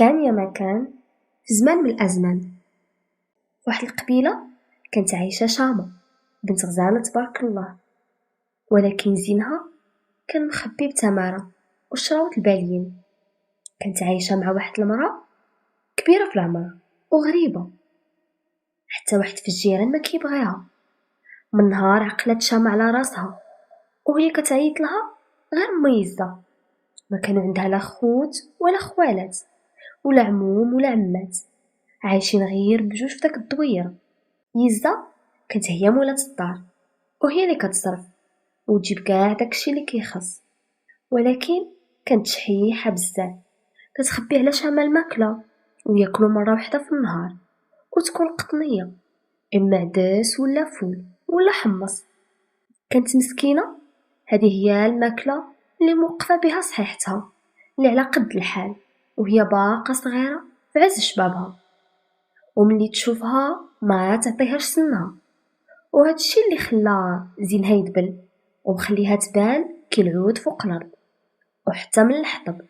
كان يا ما كان في زمان من الأزمان واحد القبيلة كانت عايشة شامة بنت غزالة تبارك الله، ولكن زينها كان مخبي بتمارة وشراوط البالين. كانت عايشة مع واحد المرأة كبيرة في العمر وغريبة، حتى واحد في الجيران ما كيبغيها. من نهار عقلت شامة على راسها وهي كتعيط لها غير ميزة. ما كان عندها لا خوت ولا خوالات ولا عموم ولا عمات، عايشين غير بجوج في داك الدويرة. يزة كانت هي مولات الدار وهي اللي كتصرف وتجيب كاع داكشي اللي كيخص، ولكن كانت شحيحة بزاف، كتخبي على شامة الماكلة وياكلوا مرة وحدة في النهار، وتكون قطنية إما عدس ولا فول ولا حمص. كانت مسكينة، هذه هي الماكلة اللي موقفة بها صحيحتها اللي على قد الحال، وهي باقة صغيرة في عز شبابها، وملي تشوفها ما تعطيهاش سنها. وهذا الشيء اللي خلى زينها يدبل ومخليها تبان كالعود فوق الارض وحتى من الحطب.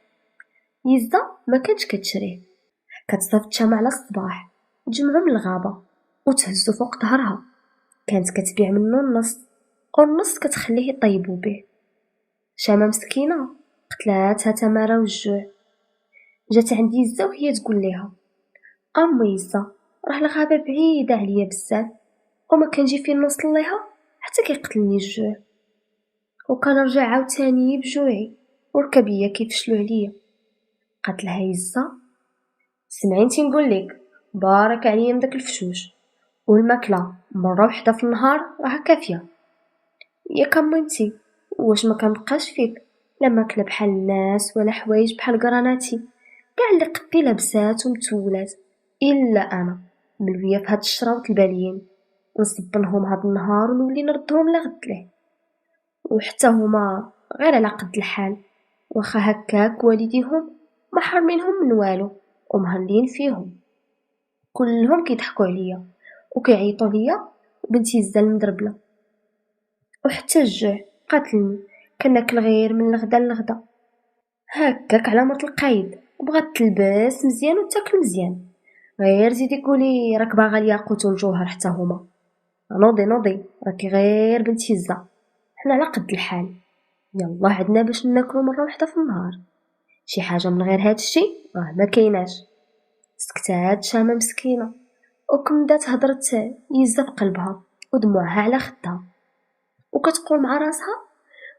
يزة ما كانتش كتشريه، كتصيفط شمع على الصباح وتجمعو من الغابة وتهزو فوق ظهرها. كانت كتبيع منه النص والنص كتخليه يطيبو به. شامة مسكينة قتلاتها تمارة والجوع. جات عند يزة وهي تقول ليها: أمي يزة، راه الغابة بعيدة عليا بزاف وما كنجي فين نوصل ليها حتى كيقتلني الجوع، وكنرجع عاوتاني بجوعي وركبيا كيفشلو عليا. قالت لها يزة: سمعي نتي نقولك، بارك عليا من داك الفشوش، والماكلة مرة وحدة في النهار راه كافية. ياك امنتي، واش ما كنبقاش فيك لا ماكلة بحال الناس ولا حوايج بحال قراناتي، كاع اللي قدي لابسات ومتولات الا انا ملويه في هاد الشراوط الباليين، نصبنهم هاد النهار ونولي نردهم لغد ليه، وحتى هما غير على قد الحال، واخا هكاك والديهم ما حرمينهم من والو ومهلين فيهم. كلهم كيضحكوا عليا وكيعيطوا ليا بنتي يزة المدربله، وحتى الجوع قاتلني، كناكل غير من الغدا للغدا. هكاك على مرت القايد، بغات تلبس مزيان وتاكل مزيان، غير زيدي قولي راك باغا الياقوت والجوهر حتى هما. نوضي راكي غير بنت يزة، حنا على قد الحال، يلا عندنا باش ناكلو مرة وحدة في النهار، شي حاجة من غير هاد الشي راه ما كايناش. سكتات شامة مسكينة وكمدات هضرت يزة في قلبها ودموعها على خدها، وكتقول مع راسها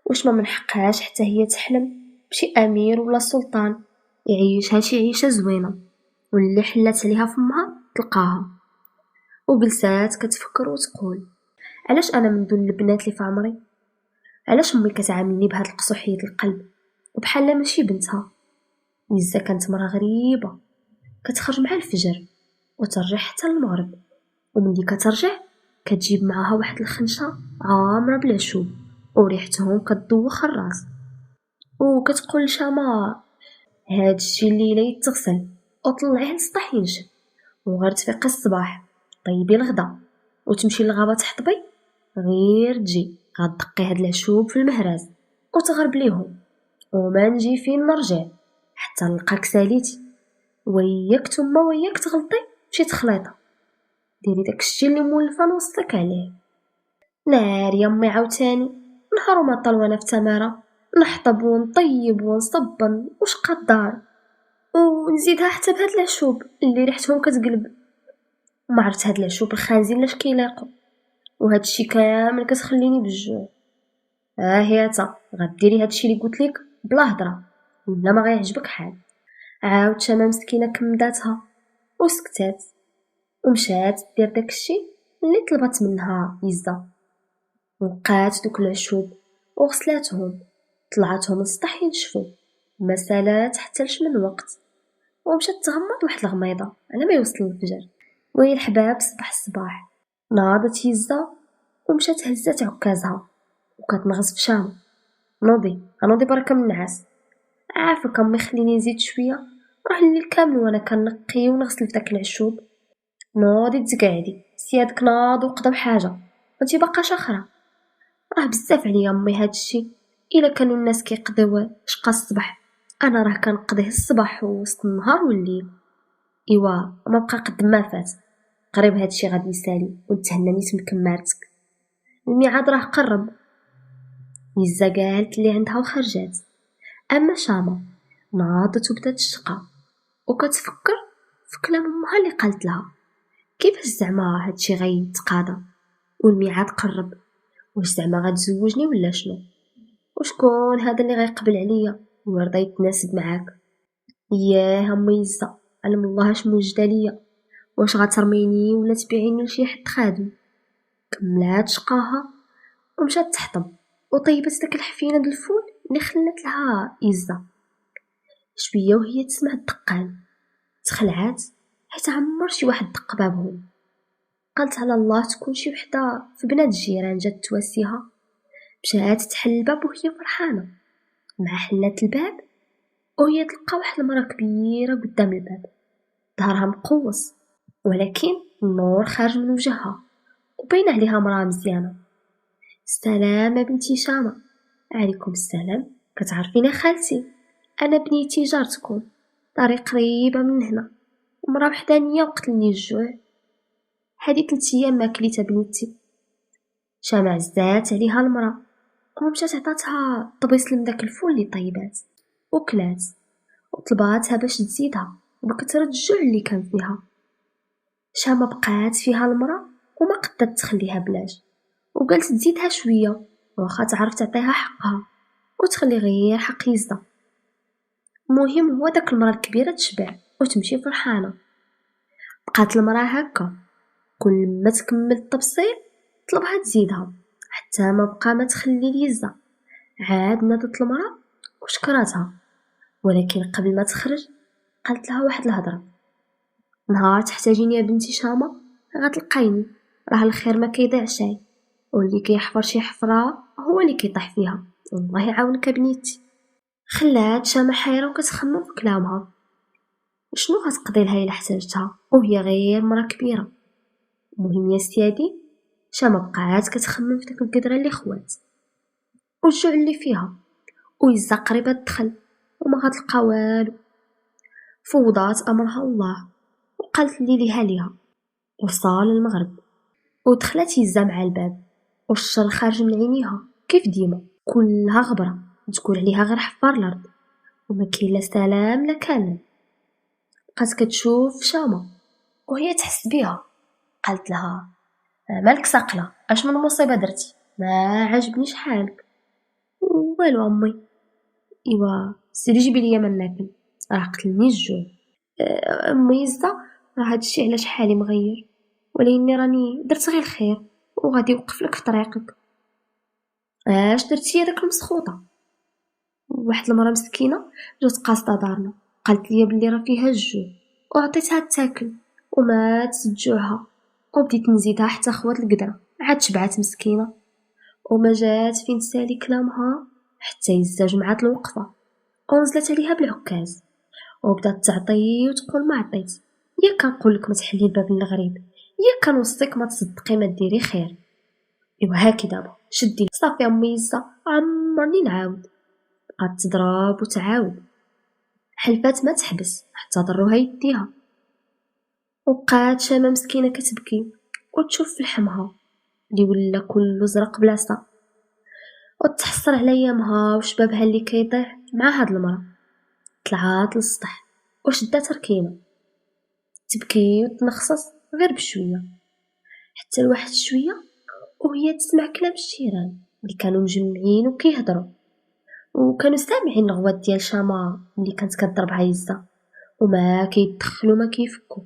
واش ما من حقهاش حتى هي تحلم بشي امير ولا سلطان يعيشها شي عيشة زوينة، واللي حلات عليها فمها تلقاها. وجلسات كتفكر وتقول: علاش انا من دون البنات اللي في عمري؟ علاش امي كتعاملني بهاد القسوحية القلب وبحال ماشي بنتها؟ يزة كانت مرة غريبة، كتخرج مع الفجر وترجع حتى المغرب، وملي كترجع كتجيب معاها واحد الخنشة عامرة بالعشوب وريحتهم كتدوخ الراس، وكتقول لشامة: هاد الشي الليلة يتغسل وطلعيه للسطح ينشف، وغير تفيقي الصباح طيبي الغدا وتمشي للغابة تحطبي، غير تجي غتدقي هاد العشوب في المهراز وتغرب ليهم، وما نجي فين نرجع حتى نلقاك ساليتي، وياك تما وياك تغلطي بشي تخليطه، ديري داكشي اللي مولفه نوصلك عليه. نار يا امي عاوتاني، نهار وما طال وانا في تماره نحطب ونطيب ونصبن وشقى الدار، ونزيدها حتى بهاد العشوب اللي ريحتهم كتقلب. ما عرفت هاد العشوب الخانزين لاش كيلاقوا، وهاد الشي كامل كتخليني بالجوع. هي تا غديري هاد الشي اللي قلت لك بلا هضره ولا ما غيعجبك حال. عاود شامة مسكينة كمداتها وسكتات ومشات دير داكشي اللي طلبت منها يزة، ولقات دوك العشوب وغسلاتهم، طلعتهم للسطح ينشفوا، ما سالات حتى لشمن وقت، ومشات تغمض واحد الغميضة على ما يوصل الفجر. وهي الحباب صباح الصباح ناضت يزة ومشات هزات عكازها وكتنغز في شام: نوضي بركة من النعاس، عافاك امي خليني نزيد شويه، راه الليل كامل وانا كنقي ونغسل في داك العشوب. نوضي تقعدي سيادك ناض وقضى بحاجه وانتي باقا شاخره، راه بزاف عليا امي هاد الشي، الا كانوا الناس كيقضيو شقا الصباح انا راه كنقضيه الصباح ووسط النهار والليل. ايوا ما بقى قد ما فات، قريب هادشي غادي يسالي ونتهنى نيت من كمارتك. الميعاد راه قرب. يزا قالت اللي عندها وخرجات. اما شاما ناضت وبدات تشقى وكتفكر في كلام امها اللي قالت لها. كيفاش زعما هادشي غيتقاضى والميعاد قرب؟ واش زعما غتزوجني ولا شنو؟ وشكون هذا اللي غيقبل عليا ورضى يتناسب معاك؟ ياه امي يزا، علم الله اش موجده ليا. واش غترميني ولا تبيعيني لشي حد خادم؟ كملات شقاها ومشات تحطب وطيبت داك الحفينه د الفول اللي خلات لها يزا. شويه وهي تسمع الدقان تخلعات حيت عمر شي واحد دق بابهم. قالت على الله تكون شي وحده في بنات الجيران جات تواسيها. مشات تحل الباب وهي فرحانه. مع حلات الباب وهي تلقى واحد المرا كبيره قدام الباب، ظهرها مقوس ولكن النور خارج من وجهها وبين عليها مرا مزيانه. السلام بنتي شامه. عليكم السلام. كتعرفيني خالتي؟ انا بنيتي جارتكم، داري قريبه من هنا، مرا وحدانيه وقتلني الجوع. هادي 3 ايام ما كليتها بنيتي. شامه عزات عليها المرا ومشات عطاتها طبيصل من داك الفول اللي طيبات وكلات وطلباتها باش تزيدها بكثرة الجوع اللي كان فيها. شامه بقات فيها المرا وما قدرت تخليها بلاش، وقالت تزيدها شويه واخا تعرف تعطيها حقها وتخلي غير حق يزدا. المهم هو داك المرا الكبيره تشبع وتمشي فرحانه. بقات المرا هكا كل ما تكمل التبصيل طلبها تزيدها حتى ما بقى ما تخلي ليزا. عاد نادت المرا وشكراتها، ولكن قبل ما تخرج قالت لها واحد الهضره. نهار تحتاجيني يا بنتي شامه غتلقايني، راه الخير ما كيضيع شي، واللي كيحفر شي حفره هو اللي كيطيح فيها. الله يعاونك بنيتي. خلات شامه حيره وكتخمم في كلامها وشنو غتقضي لها الا احتاجتها وهي غير مرا كبيره. المهم يا سيادي شامه بقات كتخمم في داك القدره اللي خوات والجوع اللي فيها ويزا قريبه تدخل وما غتلقى والو. فوضات امرها الله وقالت لي ليها ليها. وصال المغرب ودخلت يزا مع الباب والشر خارج من عينيها كيف ديما كلها غبره تقول عليها غير حفار الارض وما كاين لا سلام لا كلام. بقات كتشوف شامه وهي تحس بيها. قالت لها مالك ساقله؟ اش من مصيبه درتي؟ ما عجبنيش حالك. والو امي. ايوا سيري جيبي ليا ما ناكل، راه قتلني الجوع. امي يزا راه هادشي علاش حالي مغير، ولكني راني درت غير الخير وغادي يوقف لك في طريقك. اش درتي داك المسخوطه؟ واحد المرا مسكينه جات قاصده دارنا قالت لي بلي راه فيها الجوع وعطيتها تاكل ومات جوعها وبديت نزيدها حتى خوات القدره عاد شبعات مسكينه وما جات فين تسالي كلامها حتى يزا جمعات الوقفه ونزلت عليها بالعكاز وبدات تعطي وتقول ما عطيت. يا كنقول لك ما تحلي الباب للغريب، يا كنوصيك ما تصدقي ما ديري خير. ايوا هاكي دابا شدي صافي امي يزا عمرني نعاود. بقات تضرب وتعاود حلفات ما تحبس حتى ضروها يديها. وبقات شامه مسكينه كتبكي وتشوف في لحمها اللي ولا كله زرق بلاصه وتحسر على ايامها وشبابها اللي كيطيح مع هاد المرا. طلعات للسطح وشدات ركينه تبكي وتنخصص غير بشويه حتى لواحد شويه وهي تسمع كلام الجيران اللي كانوا مجمعين وكيهضروا وكانوا سامعين الغوات ديال شاما اللي كانت كضرب عيزة وما كيدخلوا ما كيفكوا.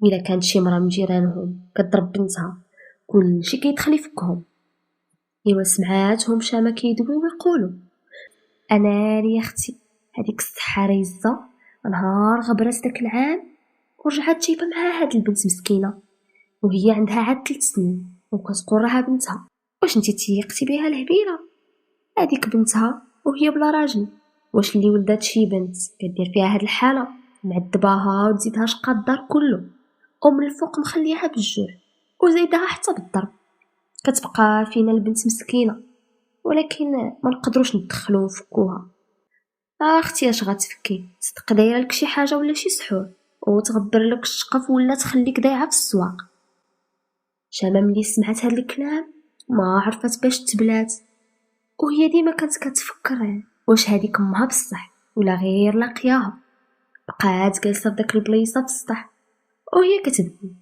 وإلا كانت شي مرا من جيرانهم كضرب بنتها كلشي كيدخل يفكهم. ايوا سمعاتهم شاما كيدويو ويقولوا انا يا اختي هذيك السحاره يزا نهار غبرت داك العام ورجعت جايبه معاها هاد البنت مسكينه وهي عندها عاد 3 سنين وكتقول راها بنتها. واش نتي تيقتي بها الهبيله؟ هذيك بنتها وهي بلا راجل. واش اللي ولدات شي بنت كدير فيها هاد الحاله معذباها وتزيدها شقا الدار كله ومن الفوق مخليها بالجوع وزيدها حتى بالضرب. كتبقى فينا البنت مسكينه ولكن ما نقدروش ندخلو ونفكوها. اختي اش غتفكي؟ صدق دايره لك شي حاجه ولا شي سحور وتغبر لك الشقف ولا تخليك ضايعه في السواق؟ شامه ملي سمعت هاد الكلام ما عرفت باش تبلات، وهي ديما كانت كتفكر واش هاديك امها بصح ولا غير لاقياها. بقات جالسه فداك البليصه في السطح وهي كتبكي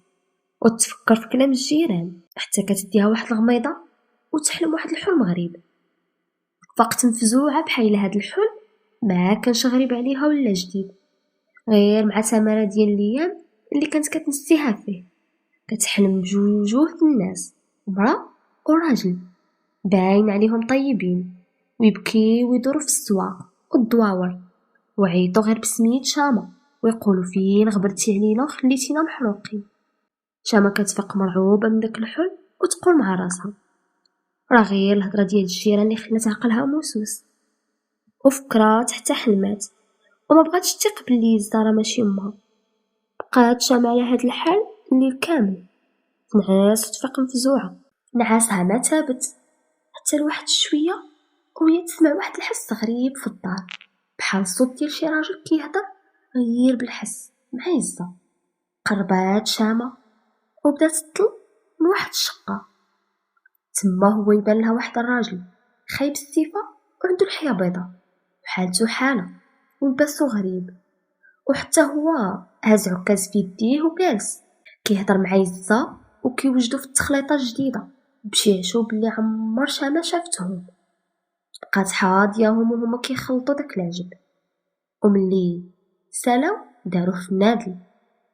وتفكر في كلام الجيران حتى كتديها واحد الغميضه وتحلم واحد الحلم غريب. فقت مفزوعه بحال هاد الحلم ما كانش غريب عليها ولا جديد، غير مع تماره ديال الايام اللي كانت كتنسيها فيه. كتحلم بجوج الناس، مرا وراجل باين عليهم طيبين ويبكي ويدور في السواق والدواور وعيطوا غير بسمية شامة ويقولوا فين غبرتي علينا خليتينا محروقين. شامة كتفيق مرعوبة من داك الحلم وتقول مع راسها راه غير الهضره ديال الجيران اللي خلات عقلها موسوس. وفكرات حتى حلمات وما بغاتش تثق بلي الزهرة ماشي امها. بقات شامة على هاد الحال الليل كامل تنعس وتفيق مفزوعة، نعاسها ما تابت حتى لواحد شويه وهي تسمع واحد الحس غريب في الدار، بحال الصوت ديال شي راجل كيهضر غير بالحس مع عزة. قربات شامة وبدات تطل من واحد الشقة، تما هو يبان لها واحد الراجل خايب الصفة وعنده لحية بيضاء وحالته حالة ولباسو غريب، وحتى هو هاز عكاز في يديه وجالس كيهضر مع عزة وكيوجدو في التخليطة الجديدة بشي عشوب اللي عمر شامة شافتهم. بقات حاضياهم وهما كيخلطوا داك العجب، وملي سالاو داروه في النادل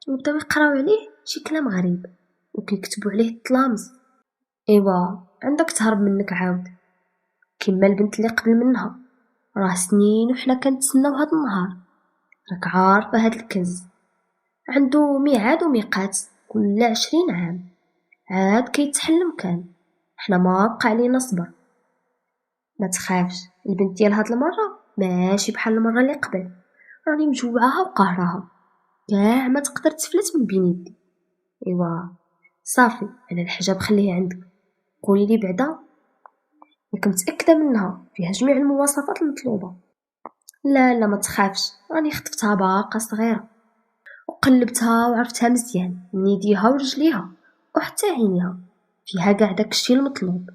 وبداو يقراو عليه شي كلام غريب وكيكتبوا عليه التلامس. ايوا عندك تهرب منك عاود كيما البنت اللي قبل منها، راه سنين وحنا كنتسناو هاد النهار، راك عارفه هاد الكنز عنده ميعاد وميقات كل 20 عام عاد كيتحلم كان، حنا ما بقى علينا صبر. ما تخافش البنت ديال هاد المره ماشي بحال المره اللي قبل، راني مجوعاها وقهراها كاع ما تقدر تفلت من بين يدي. ايوا صافي انا الحجاب خليه عندك، قولي لي بعدا ياك متاكده منها فيها جميع المواصفات المطلوبه. لا لا ما تخافش راني خطفتها باقا صغيره وقلبتها وعرفتها مزيان من يديها ورجليها وحتى عينيها فيها كاع داكشي المطلوب.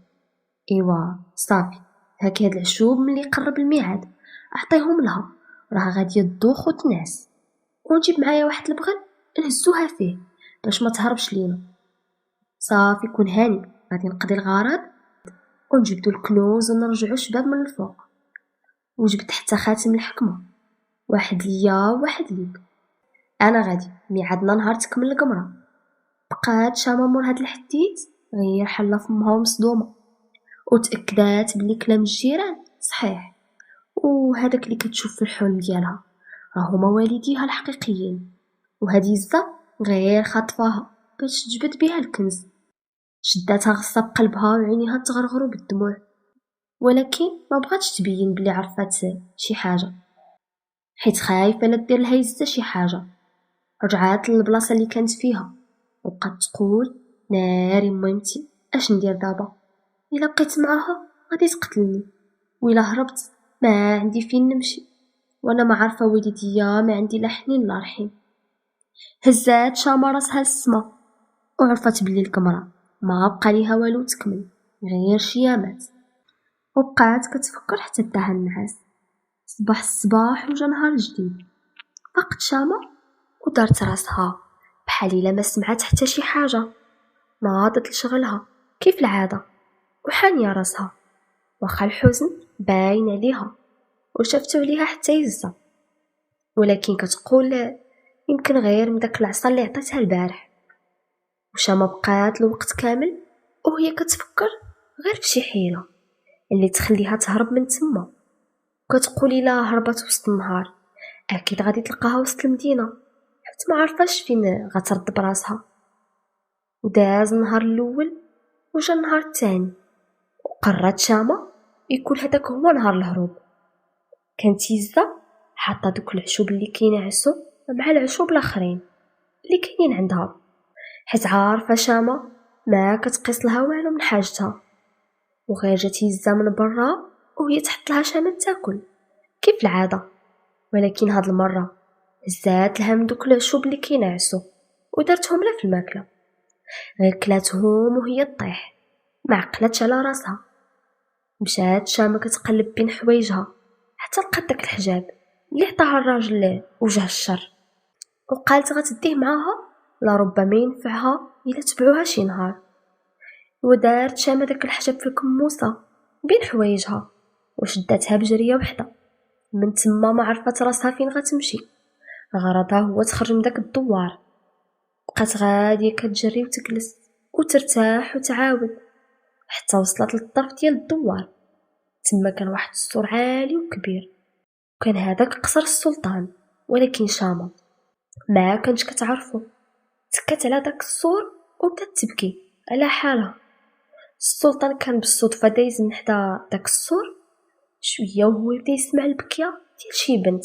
ايوا صافي هاك هاد العشوب ملي قرب الميعاد اعطيهم لها راه غادي تدوخ وتنعس، ونجيب معايا واحد البغل نهزوها فيه باش ما تهربش لينا. صافي كون هاني غادي نقضي الغرض ونجبدو الكنوز ونرجعو شباب من الفوق. وجبت حتى خاتم الحكمه واحد ليا وواحد ليك، انا غادي ميعادنا نهار تكمل القمره. بقات شامه مور هاد الحديت غير حله فمها ومصدومه وتاكدات بلي كلام الجيران صحيح، وهذاك اللي كتشوف في الحلم ديالها راه هما والديها الحقيقيين، وهذه الزة غير خاطفاها باش تجبد بها الكنز. شداتها غصة بقلبها وعينيها تغرغروا بالدموع، ولكن ما بغاتش تبين بلي عرفات شي حاجه حيت خايفه لا دير لها يزة شي حاجه. رجعات للبلاصه اللي كانت فيها وبقات تقول ناري مهمتي اش ندير دابا، الا بقيت معاها غادي تقتلني وإلا هربت ما عندي فين نمشي وانا ما عارفه والديا ما عندي لا حنين لا رحيم. هزات شامه راسها للسما وعرفت بلي القمره ما بقى ليها والو تكمل غير شيامات، وبقات كتفكر حتى داها النعاس. صباح الصباح وجا نهار جديد، فقت شامه ودارت راسها بحال الا ما سمعت حتى شي حاجه، ناضت لشغلها كيف العاده وحانيه راسها واخا الحزن باين عليها وشافتو عليها حتى يزة، ولكن كتقول يمكن غير من داك العصا اللي عطيتها البارح. وشامه بقات الوقت كامل وهي كتفكر غير في شي حيله اللي تخليها تهرب من تما، كتقول الا هربت وسط النهار اكيد غادي تلقاها وسط المدينه حيت ما عرفاش فين غترد براسها. وداز النهار الاول وجا النهار الثاني، وقررت شامه يكون هذاك هو نهار الهروب. كانت يزة حاطه دوك العشوب اللي كينعسو مع العشوب الاخرين اللي كاينين عندها حيت عارفه شامه ما كتقيس لها والو من حاجتها. وغير جات يزة من برا وهي تحط لها شامه تاكل كيف العاده ولكن هاد المرة هزات لها من دوك العشوب اللي كينعسو ودارتهم لها في الماكلة، غير كلاتهم وهي طيح، ما عقلتش على راسها. مشات شامة كتقلب بين حوايجها حتى لقات داك الحجاب اللي عطاها الراجل وجه الشر، وقالت غتديه معاها لربما ينفعها إلا تبعوها شي نهار. ودارت شامة داك الحجاب في الكموسة بين حوايجها وشداتها بجرية وحدة. من تما ما عرفت راسها فين غتمشي، غرضها هو تخرج من داك الدوار. بقات غادية كتجري وتجلس وترتاح وتعاود حتى وصلت للطرف ديال الدوار. تما كان واحد السور عالي وكبير، وكان هذاك قصر السلطان. ولكن شامة ما كانش كتعرفو، تكات على داك السور وبدات تبكي على حالها. السلطان كان بالصدفة دايز من حدا داك السور شوية وهو بدا يسمع البكية ديال شي بنت.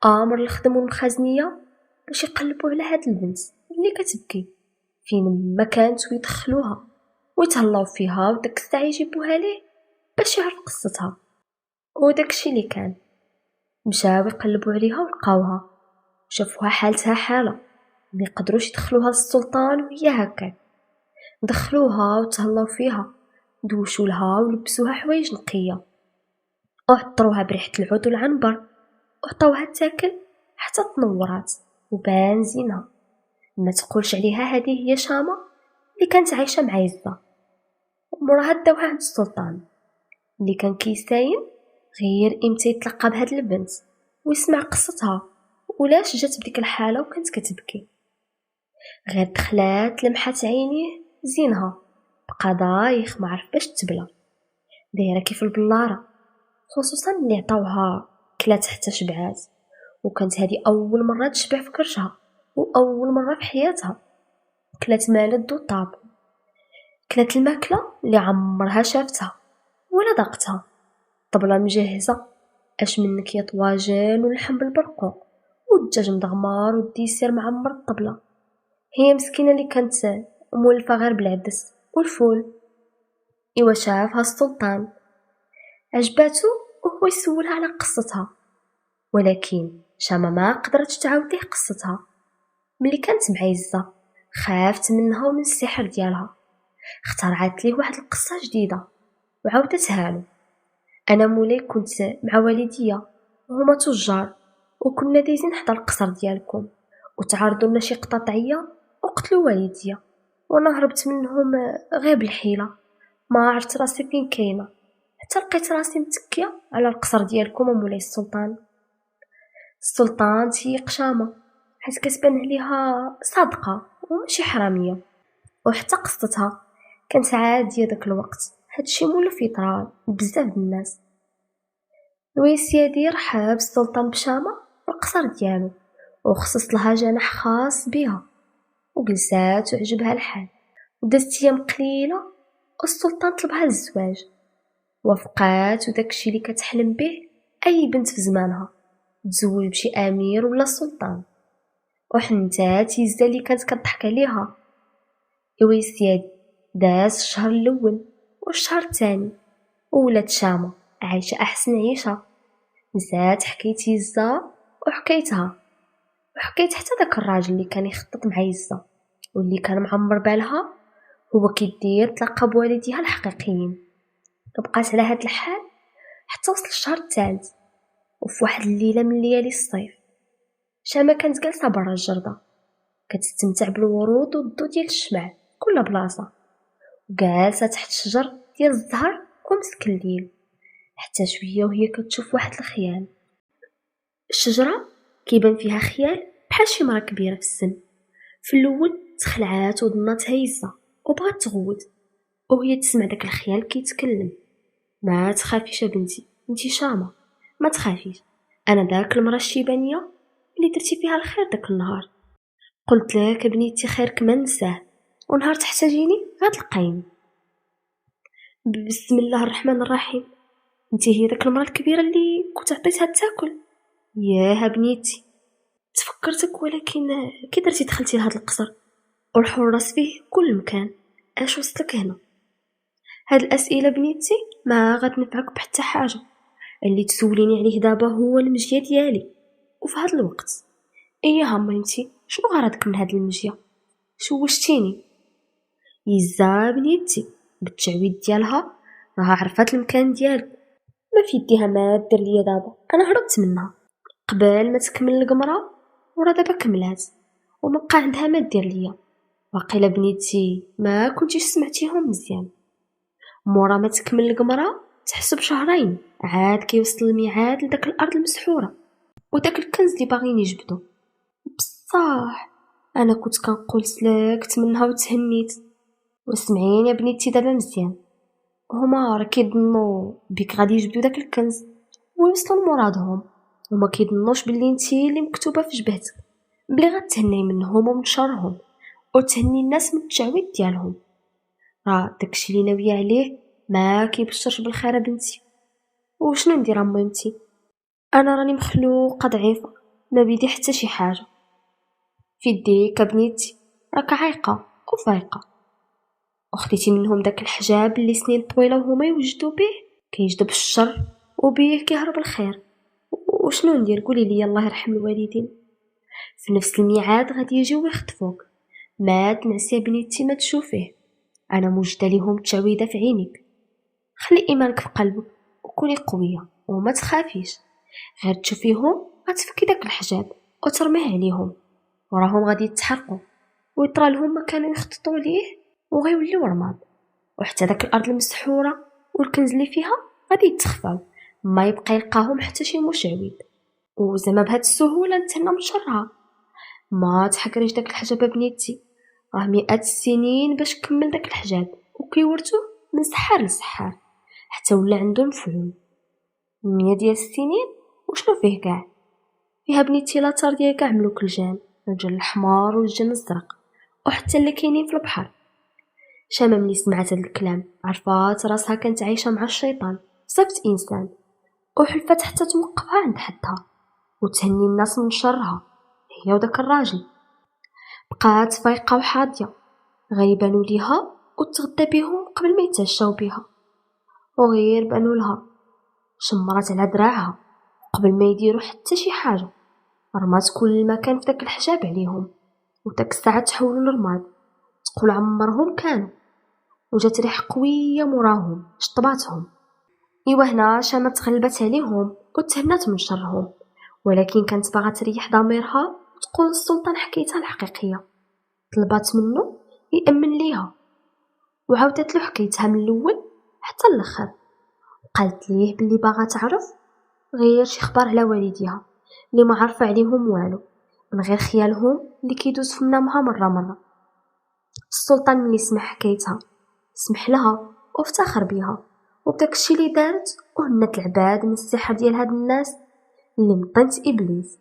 امر الخدم والمخازنية باش يقلبوا على هاد البنت اللي كتبكي فين ما كانت ويدخلوها ويتهلاو فيها، وداك الساعة يجيبوها ليه باش يعرف قصتها. وداكشي اللي كان مشاو يقلبوا عليها ولقاوها، شافوها حالتها حالة ما يقدروش يدخلوها للسلطان وهي هكا. دخلوها وتهلاو فيها، دوشوا لها ولبسوها حوايج نقية وعطروها بريحة العود والعنبر وعطاوها تاكل حتى تنورات وبان زينها. ما تقولش عليها هذه هي شامة اللي كانت عايشة مع عزة. ومراها داوها عند السلطان اللي كان كيساين غير امتى يتلقى بهاد البنت ويسمع قصتها ولاش جات بديك الحالة وكانت كتبكي. غير دخلات لمحات عينيه زينها بقى دايخ ما عرف باش تبلى، دايره كيف البلارة، خصوصا اللي عطاوها كلات حتى شبعات. وكانت هذه اول مره تشبع في كرشها واول مره في حياتها. كلات مالد وطاب، كلات الماكله اللي عمرها شافتها ولا ذاقتها. طبله مجهزه اش منك يا طواجن ولحم بالبرقوق والدجاج مدغمر والديسير معمر الطبله. هي مسكينه اللي كانت مولفه غير بالعدس والفول. ايوا شافها السلطان عجباتو وهو يسولها على قصتها، ولكن شامة ما قدرتش تعاود ليه قصتها. ملي كانت معيزة خافت منها ومن السحر ديالها، اخترعت ليه واحد القصة جديدة وعاودتها له. انا مولاي كنت مع والديا وهما تجار، وكنا دايزين حدا القصر ديالكم وتعرضوا لنا شي قطاطعيه وقتلوا والديا، وانا هربت منهم غير بالحيله، ما عرفت راسي فين كاينه حتى لقيت راسي متكيه على القصر ديالكم مولاي السلطان. السلطان تيق شامة حيت كتبان عليها صادقه وماشي حراميه، وحتى قصتها كانت عاديه داك الوقت. هادشي مولف يطرا بزاف الناس. الويسيادي رحب السلطان بشامة في القصر ديالو وخصص لها جناح خاص بها وجلسات وعجبها الحال. ودازت ايام قليله والسلطان طلبها للزواج، وافقات وداكشي اللي كتحلم به اي بنت في زمانها، تزوج بشي امير ولا سلطان. وحنتات يزا اللي كانت كتضحك عليها. الويسيادي داز الشهر الاول والشهر الثاني وولات شامة عايشة أحسن عيشة. نسات حكيت يزا وحكيتها، وحكيت حتى داك الراجل اللي كان يخطط مع يزا واللي كان معمر بالها هو كيدير تلاقى بوالديها الحقيقيين. بقات على هاد الحال حتى وصل الشهر الثالث. وفي واحد الليلة من ليالي الصيف شامة كانت جالسة برا الجردة كتستمتع بالورود والضو ديال الشمع كل بلاصة، وجالسة تحت الشجر ديال الزهر ومسك الليل، حتى شوية وهي كتشوف واحد الخيال. الشجرة كيبان فيها خيال بحال شي مرا كبيرة في السن. في الأول تخلعات وظناتها يزة وبغات تغوت وهي تسمع داك الخيال كيتكلم: ما تخافيش بنتي، انتي شامة، ما تخافيش، انا داك المرا الشيبانية اللي درتي فيها الخير داك النهار. قلت لك بنيتي خيرك ما ننساه، ونهار تحتاجيني غتلقايني. بسم الله الرحمن الرحيم، انتي هي داك المرا الكبيرة اللي كنت عطيتها تاكل؟ ياها بنيتي، تفكرتك، ولكن كي درتي دخلتي لهاد القصر والحراس فيه كل مكان، اش وصلك هنا؟ هاد الاسئله بنيتي ما غتنفعك بحتى حاجه. اللي تسوليني عليه دابا هو المجيه ديالي، وفي هذا الوقت ايها ميمتي، شنو غرضك من هاد المجيه؟ شوشتيني. يزا بنيتي بالتعويد ديالها راها عرفات المكان ديالو، ما في يديها ما دير ليا دابا، انا هربت منها قبل ما تكمل القمره ورا دابا كملات وما بقى عندها ما دير ليا. واقيلا بنيتي ما كنتيش سمعتيهم مزيان، مورا ما تكمل القمره تحسب شهرين عاد كيوصل الميعاد لداك الارض المسحوره وداك الكنز اللي باغيين يجبدو. بصح انا كنت كنقول سلكت منها وتهنيت. واسمعيني يا بنيتي دابا مزيان، هما راه كيظنوا بك غادي يجبدوا داك الكنز ويوصلوا لمرادهم، وما كيظنوش باللي انتي اللي مكتوبه في جبهتك، بلي غتهني منهم ومن شرهم وتهني الناس من التعويض ديالهم. راه داكشي اللي ناويه عليه ما كيبشرش بالخير بنتي. وشنو ندير اميمتي؟ انا راني مخلوقه ضعيفه ما بيدي حتى شي حاجه. في يديك بنيتي، راك عايقه وفايقه، وخديتي منهم داك الحجاب اللي سنين طويله وهما يوجدوا به كيجذب الشر وبيه كيهرب الخير. وشنو ندير؟ قولي لي الله يرحم الوالدين. في نفس الميعاد غادي يجيو ويخطفوك، ما تنعسي بنيتي ما تشوفيه، انا موجده ليهم التعويذه في عينيك. خلي ايمانك في قلبك وكوني قويه وما تخافيش، غير تشوفيهم غتفكي داك الحجاب وترميه عليهم وراهم غادي يتحرقوا ويطرى لهم ما كانوا يخططوا ليه وغيوليو رماد، وحتى داك الارض المسحوره والكنز اللي فيها غادي يتخفاو، ما يبقى يلقاهم حتى شي مشعوذ. وزعما بهاد السهوله نتهنى من شرها. ما تحكريش داك الحجاب بنيتي، راه مئات السنين باش كمل داك الحجاب وكيورثوه من سحار لسحار حتى ولا عنده مفعول. 100 ديال السنين وشنو فيه كاع؟ فيها بنيتي لاطار ديال كاع ملوك الجان، الجن الحمار والجن الزرق وحتى اللي كاينين في البحر. شامه ملي سمعت هاد الكلام عرفات راسها كانت عايشه مع الشيطان صفت انسان، وحلفت حتى توقفها عند حدها وتهني الناس من شرها هي وداك الراجل. بقات فايقه وحاضيه، غيبانوا ليها وتغدى بيهم قبل ما يتعشاو بيها، وغير بانوا لها شمرات على دراعها قبل ما يديروا حتى شي حاجه، رمات كل مكان في داك الحجاب عليهم، وداك الساعه تحولوا للرماد تقول عمرهم كانوا. وجات ريح قويه موراهم شطباتهم. ايوا هنا شامه تغلبت عليهم وتهنات من شرهم، ولكن كانت باغا تريح ضميرها وتقول السلطان حكايتها الحقيقيه. طلبات منه يأمن ليها وعاودت له حكايتها من الاول حتى الاخر، قالت ليه باللي باغا تعرف غير شي خبر على والديها اللي ما عارفه عليهم والو من غير خيالهم اللي كيدوز في منامها مره. السلطان ملي سمع حكايتها سمح لها وافتخر بيها وبداك الشي اللي دارت، وهنت العباد من السحر ديال هاد الناس اللي مطنت ابليس.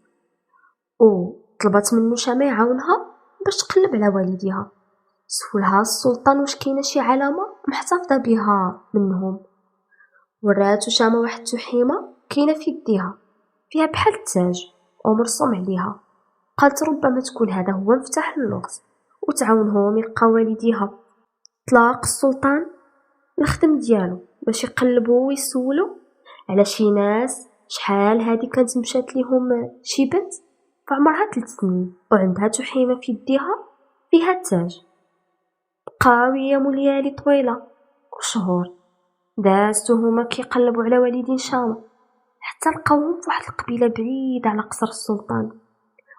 وطلبت منه شامه يعاونها باش تقلب على والديها. سولها السلطان واش كاينه شي علامه محتفظه بها منهم، وراتو شامه واحد التحيمه كاينه في يديها فيها بحال التاج ومرسوم عليها. قالت ربما تكون هذا هو مفتاح اللغز وتعاونهم يلقاو والديها. طلاق السلطان الخدم ديالو باش يقلبوا ويسولوا على شي ناس شحال هادي كانت مشات ليهم شي بنت في عمرها 3 سنين وعندها تحيمه في يديها فيها التاج. بقاو ايام وليالي طويله وشهور دازتو هما كيقلبوا على والدين شامه حتى لقاوهم في واحد القبيله بعيده على قصر السلطان،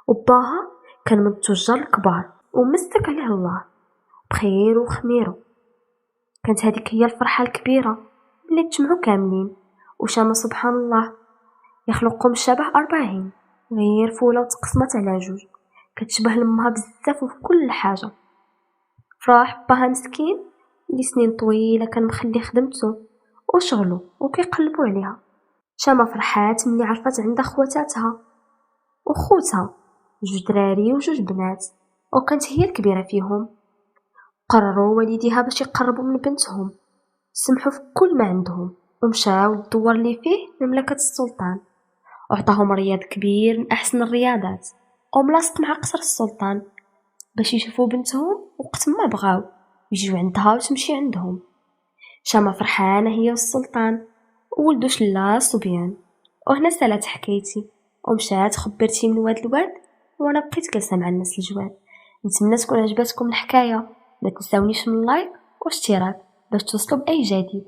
وباها كان من التجار الكبار ومسك عليه الله بخير وخميرو. كانت هذيك هي الفرحه الكبيره اللي تجمعوا كاملين. وشامه سبحان الله يخلقهم الشبه 40 غير فوله وتقسمت على 2 كتشبه لامها بزاف وفي كل حاجه. فرح باها مسكين اللي سنين طويله كان مخلي خدمته وشغله وكيقلبوا عليها. شامه فرحات ملي عرفت عندها خواتاتها وخوتها 2 دراري و2 بنات، وكانت هي الكبيره فيهم. قرروا والديها باش يقربوا من بنتهم، سمحوا في كل ما عندهم ومشاو الدور اللي فيه مملكه السلطان، وعطاهم رياض كبير من احسن الرياضات وملاصق مع قصر السلطان باش يشوفوا بنتهم وقت ما بغاو يجيو عندها وتمشي عندهم. شامه فرحانه هي والسلطان وولدوا شلا صبيان. وهنا سالت حكايتي. ومشات خبرتي من واد الواد، وانا بقيت جالسه مع الناس الجواد. نتمنى تكون عجبتكم الحكايه، ما تنساونيش من لايك واشتراك باش توصلوا باي جديد.